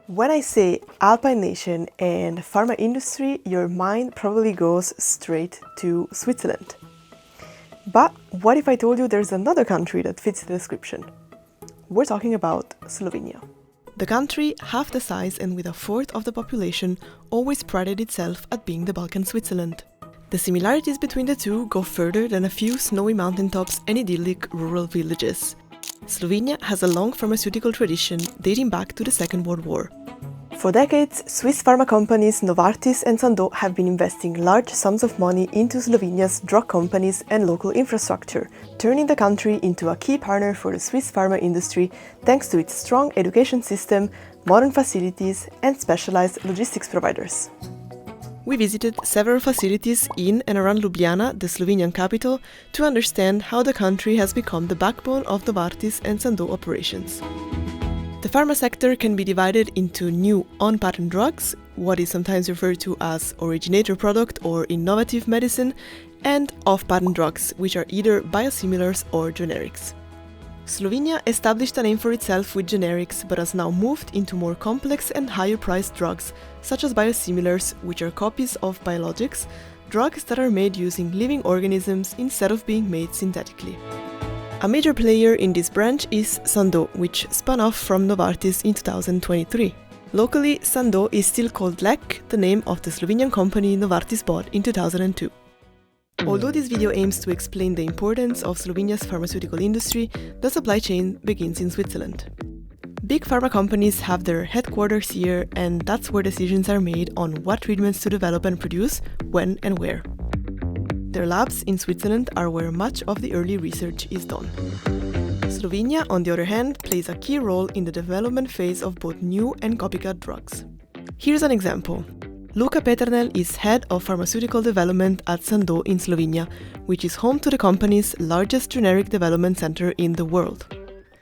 When I say Alpine nation and pharma industry, your mind probably goes straight to Switzerland. But what if I told you there's another country that fits the description? We're talking about Slovenia. The country, half the size and with a fourth of the population, always prided itself at being the Balkan Switzerland. The similarities between the two go further than a few snowy mountaintops and idyllic rural villages. Slovenia has a long pharmaceutical tradition dating back to the Second World War. For decades, Swiss pharma companies Novartis and Sandoz have been investing large sums of money into Slovenia's drug companies and local infrastructure, turning the country into a key partner for the Swiss pharma industry thanks to its strong education system, modern facilities, and specialized logistics providers. We visited several facilities in and around Ljubljana, the Slovenian capital, to understand how the country has become the backbone of Novartis and Sandoz operations. The pharma sector can be divided into new on-patent drugs, what is sometimes referred to as originator product or innovative medicine, and off-patent drugs, which are either biosimilars or generics. Slovenia established a name for itself with generics, but has now moved into more complex and higher-priced drugs, such as biosimilars, which are copies of biologics, drugs that are made using living organisms instead of being made synthetically. A major player in this branch is Sandoz, which spun off from Novartis in 2023. Locally, Sandoz is still called Lek, the name of the Slovenian company Novartis bought in 2002. Although this video aims to explain the importance of Slovenia's pharmaceutical industry, the supply chain begins in Switzerland. Big pharma companies have their headquarters here, and that's where decisions are made on what treatments to develop and produce, when and where. Their labs in Switzerland are where much of the early research is done. Slovenia, on the other hand, plays a key role in the development phase of both new and copycat drugs. Here's an example. Luka Peternel is head of pharmaceutical development at Sandoz in Slovenia, which is home to the company's largest generic development center in the world.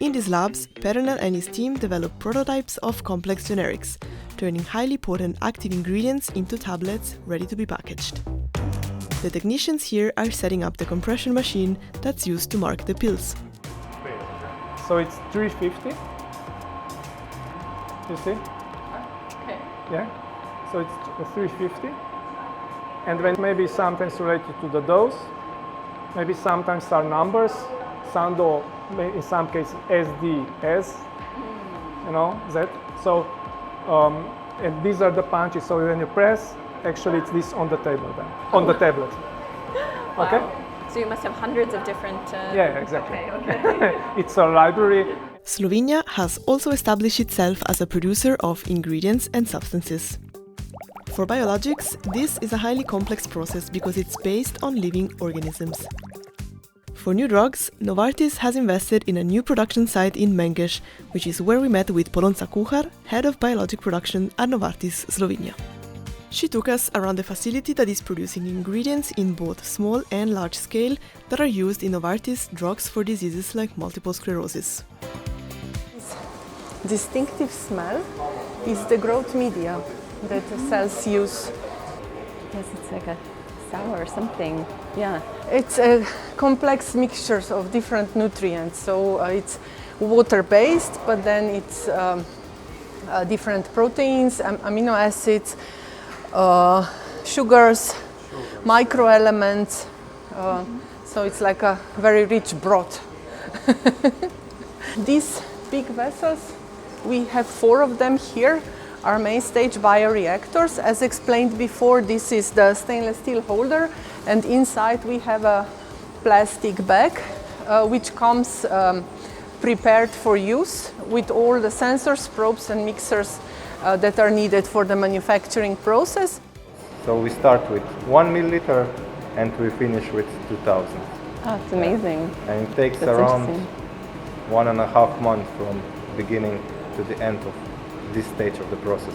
In these labs, Peternel and his team develop prototypes of complex generics, turning highly potent active ingredients into tablets ready to be packaged. The technicians here are setting up the compression machine that's used to mark the pills. So it's 350. You see? Okay. Yeah. So it's 350, and then maybe sometimes related to the dose, maybe sometimes are numbers, Sandoz, in some cases SDS, Z. So, and these are the punches, so when you press, actually it's this on the table then, on the tablet. Wow. Okay? So you must have hundreds of different... Yeah, exactly. Okay. It's a library. Slovenia has also established itself as a producer of ingredients and substances. For biologics, this is a highly complex process because it's based on living organisms. For new drugs, Novartis has invested in a new production site in Mengeš, which is where we met with Polonca Kuhar, head of biologic production at Novartis Slovenia. She took us around the facility that is producing ingredients in both small and large scale that are used in Novartis drugs for diseases like multiple sclerosis. Distinctive smell is the growth media that the cells use. Yes, it's like a sour or something. Yeah. It's a complex mixture of different nutrients. So it's water-based, but then it's different proteins, amino acids, sugars, microelements. So it's like a very rich broth. These big vessels, we have 4 of them here, are main stage bioreactors. As explained before, this is the stainless steel holder, and inside we have a plastic bag which comes prepared for use with all the sensors, probes and mixers that are needed for the manufacturing process. So we start with 1 milliliter and we finish with 2000. Oh, it's amazing. And it takes That's around interesting. 1.5 months from beginning to the end of this stage of the process.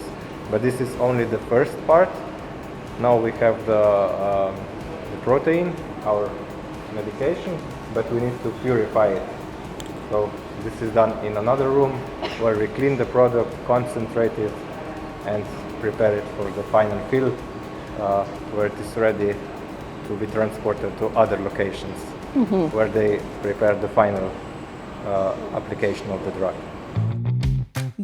But this is only the first part. Now we have the protein, our medication, but we need to purify it. So this is done in another room where we clean the product, concentrate it, and prepare it for the final fill, where it is ready to be transported to other locations, where they prepare the final application of the drug.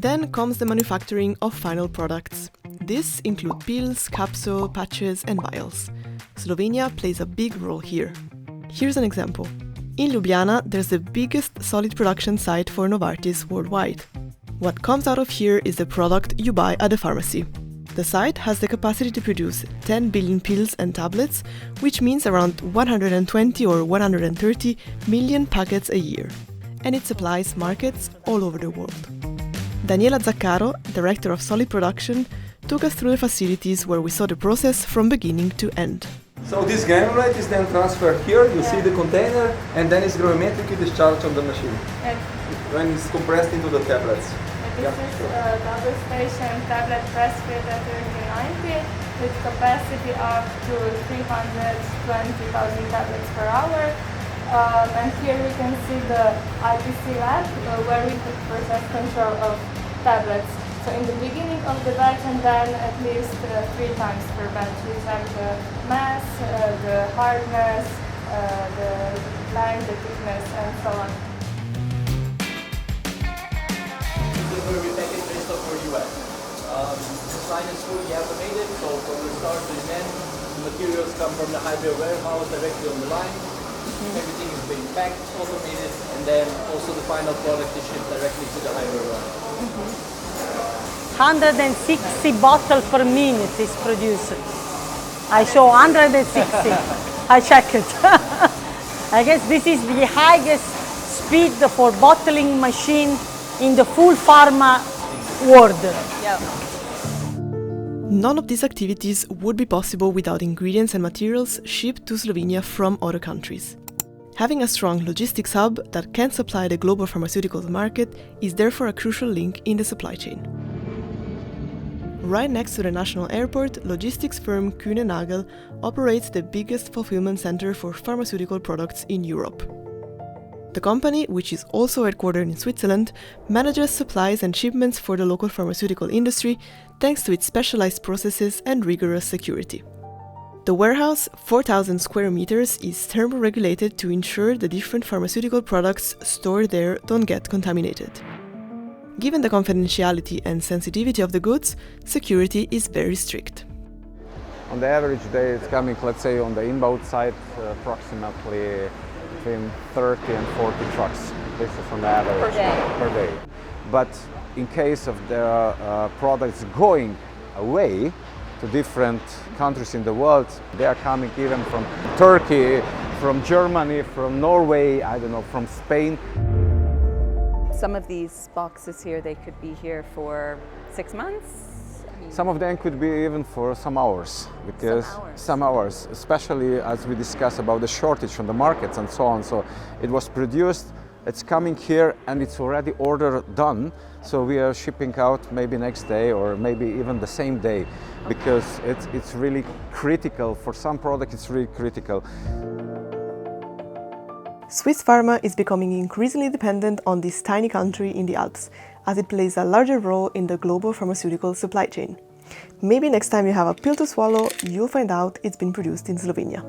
Then comes the manufacturing of final products. This include pills, capsules, patches and vials. Slovenia plays a big role here. Here's an example. In Ljubljana, there's the biggest solid production site for Novartis worldwide. What comes out of here is the product you buy at the pharmacy. The site has the capacity to produce 10 billion pills and tablets, which means around 120 or 130 million packets a year. And it supplies markets all over the world. Daniela Zaccaro, Director of Solid Production, took us through the facilities where we saw the process from beginning to end. So this granulate is then transferred here, you see the container, and then it's gravimetrically discharged on the machine. When it's compressed into the tablets. This is a double station tablet press fit at 3090 with capacity up to 320,000 tablets per hour. And here we can see the IPC lab where we put process control of tablets. So in the beginning of the batch and then at least 3 times per batch. We check the mass, the hardness, the length, the thickness and so on. This is where we package based off for US. This line is fully automated, so from the start to the end, the materials come from the high-bay warehouse directly on the line. Everything is being packed, automated, and then also the final product is shipped directly to the high-bay warehouse. 160 bottles per minute is produced. I show 160. I check it. I guess this is the highest speed for bottling machine in the full pharma world. Yeah. None of these activities would be possible without ingredients and materials shipped to Slovenia from other countries. Having a strong logistics hub that can supply the global pharmaceuticals market is therefore a crucial link in the supply chain. Right next to the national airport, logistics firm Kühne Nagel operates the biggest fulfillment center for pharmaceutical products in Europe. The company, which is also headquartered in Switzerland, manages supplies and shipments for the local pharmaceutical industry thanks to its specialized processes and rigorous security. The warehouse, 4,000 square meters, is thermoregulated to ensure the different pharmaceutical products stored there don't get contaminated. Given the confidentiality and sensitivity of the goods, security is very strict. On the average day, it's coming, let's say, on the inbound side, approximately between 30 and 40 trucks. This is on the average per day. But in case of the products going away to different countries in the world, they are coming even from Turkey, from Germany, from Norway, I don't know, from Spain. Some of these boxes here, they could be here for 6 months. Some of them could be even for some hours, because some hours, especially as we discuss about the shortage on the markets and so on. So it was produced, it's coming here, and it's already order done. So we are shipping out maybe next day or maybe even the same day, because it's really critical. For some products, it's really critical. Swiss pharma is becoming increasingly dependent on this tiny country in the Alps, as it plays a larger role in the global pharmaceutical supply chain. Maybe next time you have a pill to swallow, you'll find out it's been produced in Slovenia.